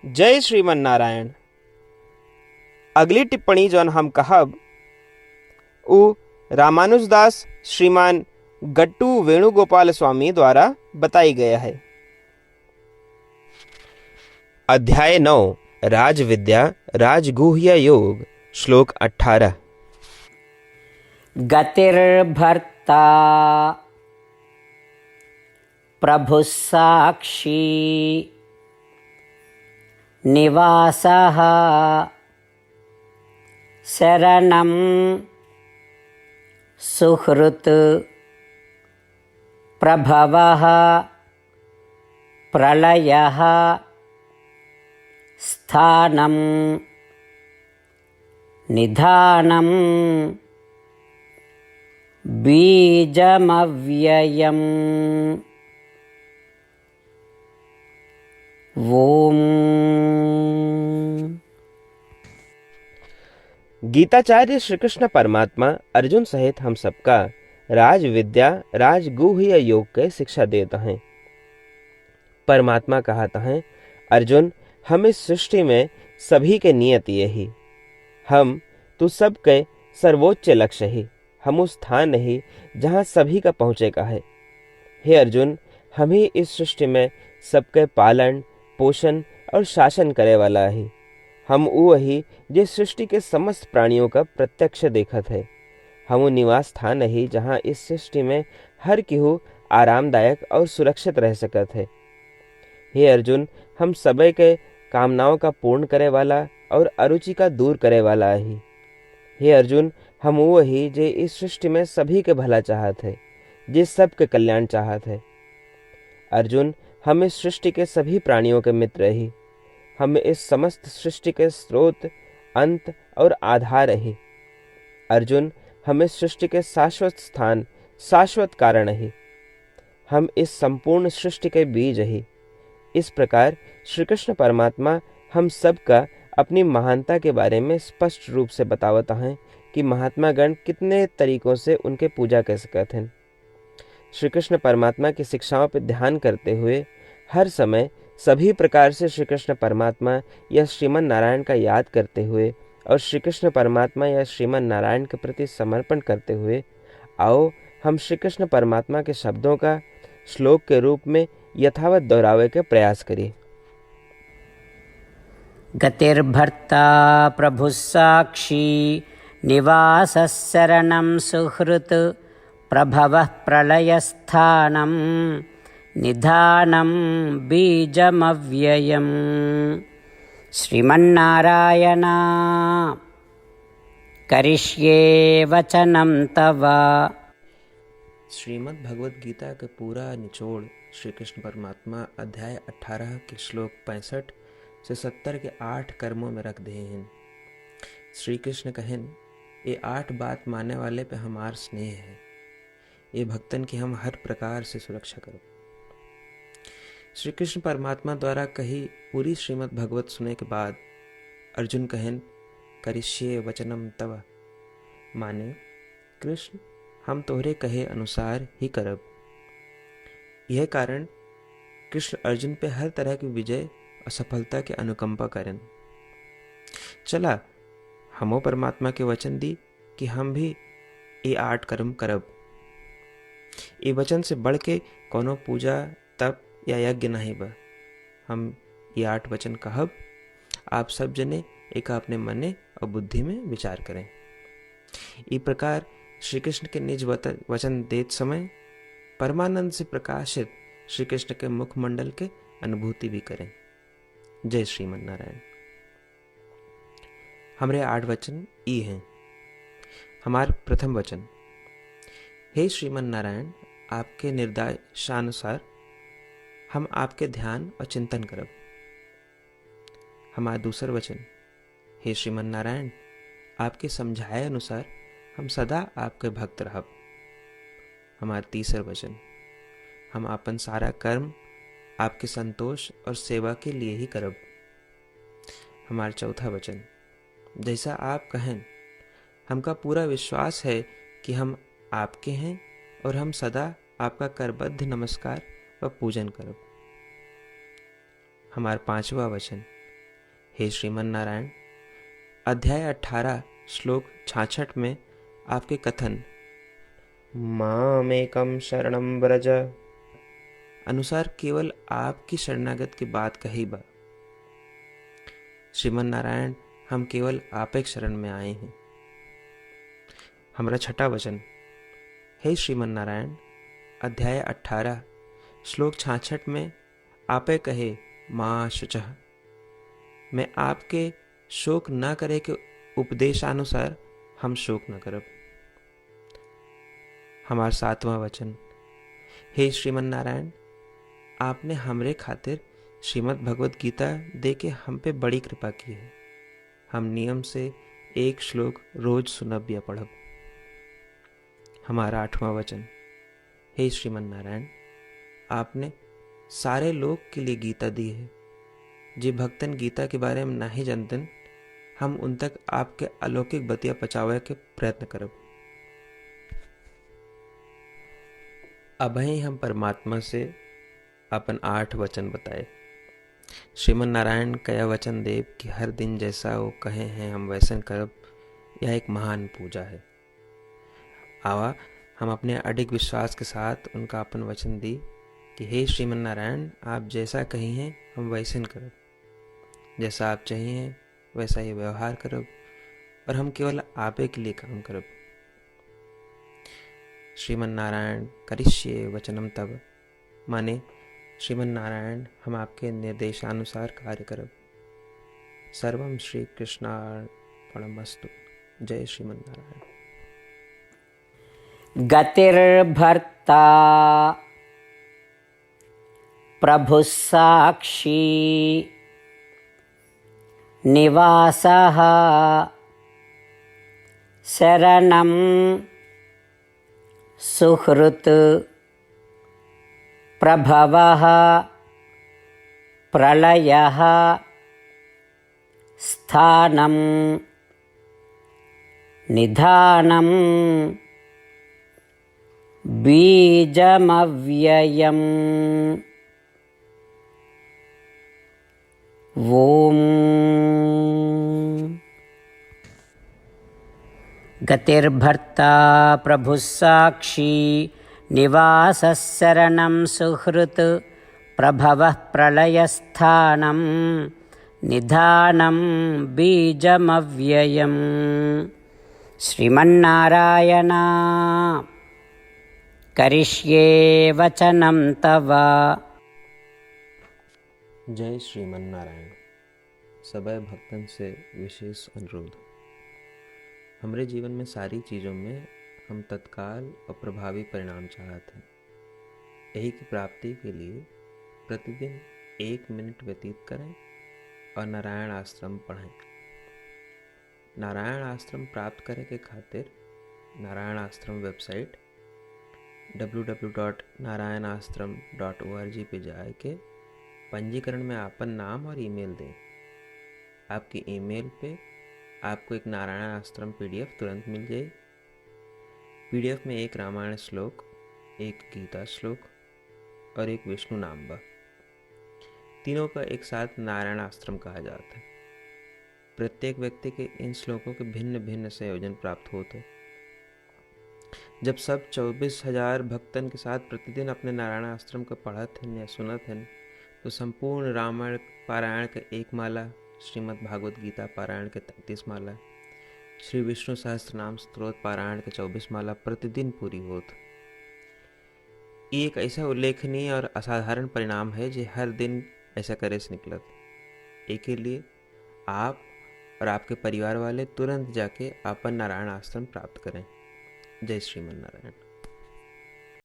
जय श्रीमन नारायण। अगली टिप्पणी जौन हम कहब उ रामानुजदास श्रीमान गट्टू वेणुगोपाल स्वामी द्वारा बताई गया है। अध्याय 9 राजविद्या राजगुह्य योग श्लोक 18। गतिर्भर्ता प्रभुः साक्षी निवासः शरणं सुहृत् प्रभवः प्रलयः स्थानं निधानं बीजमव्ययम्। ओम। गीताचार्य श्री कृष्ण परमात्मा अर्जुन सहित हम सबका राज विद्या राजगुह्य योग के शिक्षा देता है। परमात्मा कहता है, अर्जुन हम इस सृष्टि में सभी के नियत यही, हम तू सबके सर्वोच्च लक्ष्य ही, हम उस स्थान नहीं जहाँ सभी का पहुँचे का है। हे अर्जुन, हम ही इस सृष्टि में सबके पालन पोषण और शासन करे वाला है। हम वही जिस सृष्टि के समस्त प्राणियों का प्रत्यक्ष देखत है। हम निवास स्थान नहीं जहाँ इस सृष्टि में हर केहू आरामदायक और सुरक्षित रह सकत है। हे अर्जुन, हम सबे के कामनाओं का पूर्ण करे वाला और अरुचि का दूर करे वाला है। हे अर्जुन, हम वही जे इस सृष्टि में सभी के भला चाहत है, जिस सबके कल्याण चाहत है। अर्जुन, हम इस सृष्टि के सभी प्राणियों के मित्र ही, हम इस समस्त सृष्टि के स्रोत अंत और आधार ही। अर्जुन, हम इस सृष्टि के शाश्वत स्थान शाश्वत कारण ही, हम इस संपूर्ण सृष्टि के बीज ही। इस प्रकार श्री कृष्ण परमात्मा हम सब का अपनी महानता के बारे में स्पष्ट रूप से बतावता है कि महात्मा गण कितने तरीकों से उनके पूजा कर सकते हैं। श्री कृष्ण परमात्मा की शिक्षाओं पर ध्यान करते हुए हर समय सभी प्रकार से श्री कृष्ण परमात्मा या श्रीमन नारायण का याद करते हुए और श्री कृष्ण परमात्मा या श्रीमन नारायण के प्रति समर्पण करते हुए आओ हम श्री कृष्ण परमात्मा के शब्दों का श्लोक के रूप में यथावत दोहरावे के प्रयास करिए। गतिर्भर्ता प्रभुः साक्षी निवासः शरणं सुहृत् प्रभवः प्रलयस्थानं निधानं बीजमव्ययम्। श्रीमन्नारायण करिष्ये वचनं तव। श्रीमद् भगवद गीता का पूरा निचोड़ श्री कृष्ण परमात्मा अध्याय 18 के श्लोक 65 से 70 के 8 कर्मों में रख दे हैं। श्री कृष्ण कहें, ये 8 बात मानने वाले पे हमार स्नेह है, ये भक्तन की हम हर प्रकार से सुरक्षा करो। श्री कृष्ण परमात्मा द्वारा कही पूरी श्रीमद् भगवत सुने के बाद अर्जुन कहें, करिष्ये वचनम तव, माने कृष्ण हम तोहरे कहे अनुसार ही करब। यह कारण कृष्ण अर्जुन पे हर तरह की विजय और सफलता के अनुकंपा करें। चला हमो परमात्मा के वचन दी कि हम भी ये 8 कर्म करब। ये वचन से बढ़ के कोनो पूजा तप या यज्ञ नहीं बा। हम ये 8 वचन कहब, आप सब जने एक अपने मने और बुद्धि में विचार करें। इस प्रकार श्री कृष्ण के निज वचन देत समय परमानंद से प्रकाशित श्री कृष्ण के मुखमंडल के अनुभूति भी करें। जय श्रीमन नारायण। हमारे 8 वचन ई हैं। हमार प्रथम वचन, हे श्रीमन नारायण, आपके निर्देशानुसार हम आपके ध्यान और चिंतन करब। हमारा दूसर वचन, हे श्रीमन नारायण, आपके समझाए अनुसार हम सदा आपके भक्त रहब। हमारा तीसर वचन, हम अपन सारा कर्म आपके संतोष और सेवा के लिए ही करब। हमारा चौथा वचन, जैसा आप कहें, हमका पूरा विश्वास है कि हम आपके हैं और हम सदा आपका करबद्ध नमस्कार व पूजन करब। हमारा 5वां वचन, हे श्रीमन नारायण, अध्याय 18 श्लोक 66 में आपके कथन मामेकम शरणम व्रज अनुसार केवल आपकी शरणागत की बात कही बा। श्रीमन नारायण, हम केवल आप एक शरण में आए हैं। हमारा छठा वचन, हे श्रीमन नारायण, अध्याय 18 श्लोक 66 में आपे कहे माँ शुचः, मैं आपके शोक न करे के उपदेशानुसार हम शोक न करब। हमारा सातवां वचन, हे श्रीमन नारायण, आपने हमरे खातिर श्रीमद् भगवत गीता दे के हम पे बड़ी कृपा की है। हम नियम से एक श्लोक रोज सुनब या पढ़ब। हमारा आठवां वचन, हे श्रीमन नारायण, आपने सारे लोग के लिए गीता दी है। जे भक्तन गीता के बारे में नहीं जानतन, हम उन तक आपके अलौकिक बतिया पहुंचावे के प्रयत्न करब। अबही हम परमात्मा से अपन 8 वचन बताए। श्रीमन नारायण कया वचन देव कि हर दिन जैसा वो कहे हैं हम वैसन करब, यह एक महान पूजा है। आवा हम अपने अडिग विश्वास के साथ उनका अपन वचन दी कि हे श्रीमन नारायण, आप जैसा कही हैं हम वैसन करब, जैसा आप चाहिए वैसा ही व्यवहार करब और हम केवल आपे के लिए काम करब। श्रीमन नारायण करिष्ये वचनम तब, माने श्रीमन नारायण हम आपके निर्देशानुसार कार्य करब। सर्वम श्री कृष्णार्पणमस्तु। जय श्रीमन नारायण। गतिर्भर्ता प्रभुः साक्षी निवासः शरणं सुहृत् प्रभवः प्रलयः स्थानं निधानं बीजमव्ययम्। ॐ गतिर्भर्ता प्रभुः साक्षी निवासः शरणं सुहृत् प्रभवः प्रलयस्थानं निधानं बीजमव्ययम्। श्रीमन्नारायण करिष्ये वचनं तव। जय श्रीमन नारायण। सबै भक्तन से विशेष अनुरोध, हमरे जीवन में सारी चीज़ों में हम तत्काल और प्रभावी परिणाम चाहते हैं। यही की प्राप्ति के लिए प्रतिदिन 1 मिनट व्यतीत करें और नारायण आश्रम पढ़ें। नारायण आश्रम प्राप्त करे के खातिर नारायण आश्रम वेबसाइट www.narayanashram.org पे जाए के पंजीकरण में आपन नाम और ईमेल दें। आपकी ईमेल पे आपको एक नारायण आश्रम PDF तुरंत मिल जाए। PDF में एक रामायण श्लोक, एक गीता श्लोक और एक विष्णु नाम बा। तीनों का एक साथ नारायण आश्रम कहा जाता है। प्रत्येक व्यक्ति के इन श्लोकों के भिन्न भिन्न संयोजन प्राप्त होते। जब सब 24,000 भक्तन के साथ प्रतिदिन अपने नारायण आश्रम को पढ़त हैं या सुनत हैं, तो संपूर्ण रामायण पारायण के 1 माला, श्रीमद् भागवत गीता पारायण के 33 माला, श्री विष्णु सहस्त्रनाम स्तोत्र पारायण के 24 माला प्रतिदिन पूरी होत। ये एक ऐसा उल्लेखनीय और असाधारण परिणाम है जो हर दिन ऐसा करे से निकलत। एक के लिए आप और आपके परिवार वाले तुरंत जाके अपन नारायण आश्रम प्राप्त करें। जय श्रीमन नारायण।